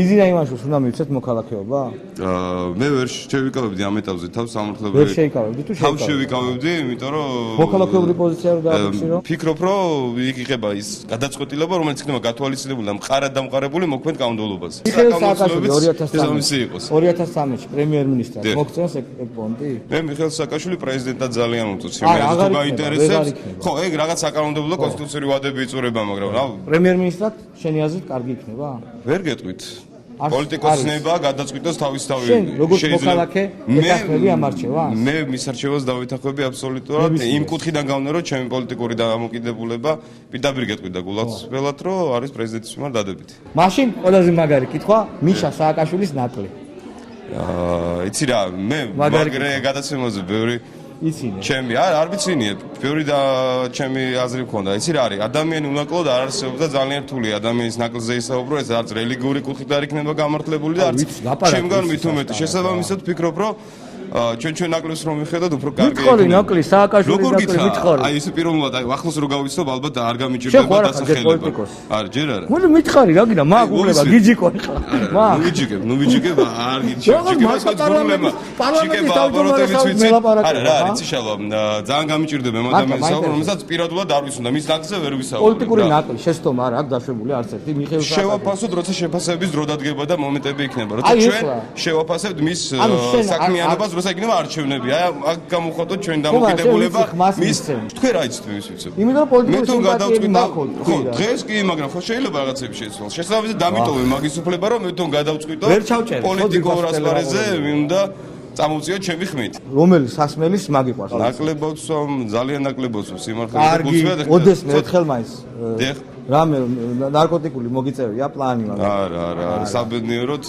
იზინა იმაშოს უნდა მივცეთ მოქალაქეობა? მე ვერ შევიკავებდი ამ ეტაპზე თავს სამართლებრივ. ვერ შეიკავებდი თუ თავს შევიკავებდი, იმიტომ რომ მოქალაქეობრივი პოზიცია რო დააფიქსირო? ფიქრობ, რომ იქ იღება ის გადაწყვეტილება, რომელიც იქნება გათვალისწინებული და მყარად დამყარებული მოქმედ კანონმდებლობაზე. მიხეილ სააკაშვილი 2013 2013 წელს პრემიერ-მინისტრად მოქცევას ეგ პონტი? მე მიხეილ სააკაშვილი პრეზიდენტად ძალიან უწევს, იმენა თუ გაინტერესებს. ხო, ეგ რაღაც საკანონმდებლო კონსტიტუციური ვადები იწურება, მაგრამ რა პრემიერ-მინისტრად შენი აზრით კარგი იქნება? ვერ გეტყვით. პოლიტიკოსნებმა გადაწყვიტოს თავისთავად. შენ როგორც მოქალაქე ეთანხმები ამ არჩევას? მე მის არჩევას დავითანხმები აბსოლუტურად. იმ კუთხიდან გავნა, რომ ჩემი პოლიტიკური დამოკიდებულება პირდაპირ გეტყვიდა გულაცველად, რომ არის პრეზიდენტის მიმართ დადებითი. მაშინ ყველაზე მაგარი კითხვა, მიშა სააკაშვილის ნაკლი. იცი რა, მე მაგრე გადაცემაზე ბევრი იცინე. ჩემი არ ვიცინიე, ბევრი და ჩემი აზრი მქონდა. იცი რა არის, ადამიანი უნაკლოდ არ არსებობს და ძალიან რთულია ადამიანის ნაკლზე ისაუბრო, ეს არც რელიგიური კუთხით არ იქნება გამართლებული და არც ჩემგან მით უმეტი. შესაბამისად ვფიქრობ, რომ ჩვენ ნაკლებს რომ მიხედოთ, უფრო კარგი იქნება. მithყორი ნაკლი, სააკაშვილი ნაკლი მithყორი. აი ესე პირველად, აი ახლოს რო გავიცნობ, ალბათ არ გამიჭირდება დასახელება. არა, ჯერ არა. მე მithყარი რა გინდა, მაგ უყურება გიჯიკო ხა. მაგ. ნუ ვიჯიკებ, არ გიჯიკებ. პარლამენტის თავმჯდომარეს მელაპარაკე. არა, რა არის იშალო, ძალიან გამიჭირდება ამ ადამიანის საუბრო, რომელსაც პირადულად არ ვისუნდა, მის ნაკლზე ვერ ვისაუბრო. პოლიტიკური ნაკლი შესტომა არ აქვს დაშვებული არც ერთი მიხეილ სააკაშვილი. შევაფასოთ, როცა შეფასების დრო დადგება და მომენტები იქნება, როცა ჩვენ შევაფასებთ მის საქმიანობას, როცა იქნება არჩევნები. აი აქ გამოვხატოთ ჩვენ დამოკიდებულება მის თქვენ რა იცით მის ვიცით. იმიტომ რომ პოლიტიკური სიმპათიები მაქვს. ხო, დღეს კი, მაგრამ ხო შეიძლება რაღაცები შეცვალოს. შესაბამისად დამიტოვე მაგის უფლება, რომ მე თვითონ გადავწყვიტო პოლიტიკურ ასპარეზზე მინდა წამოვწიოთ ჩემი ხმით. რომელი სასმელის მაგიყვარს? ნაკლებობს, ძალიან ნაკლებობს სიმართლე. კარგი, ოდეს მე ერთხელ მაინც. დიახ. რამე ნარკოტიკული მოგიწევია პლანი მაგას? არა, საბედნიეროდ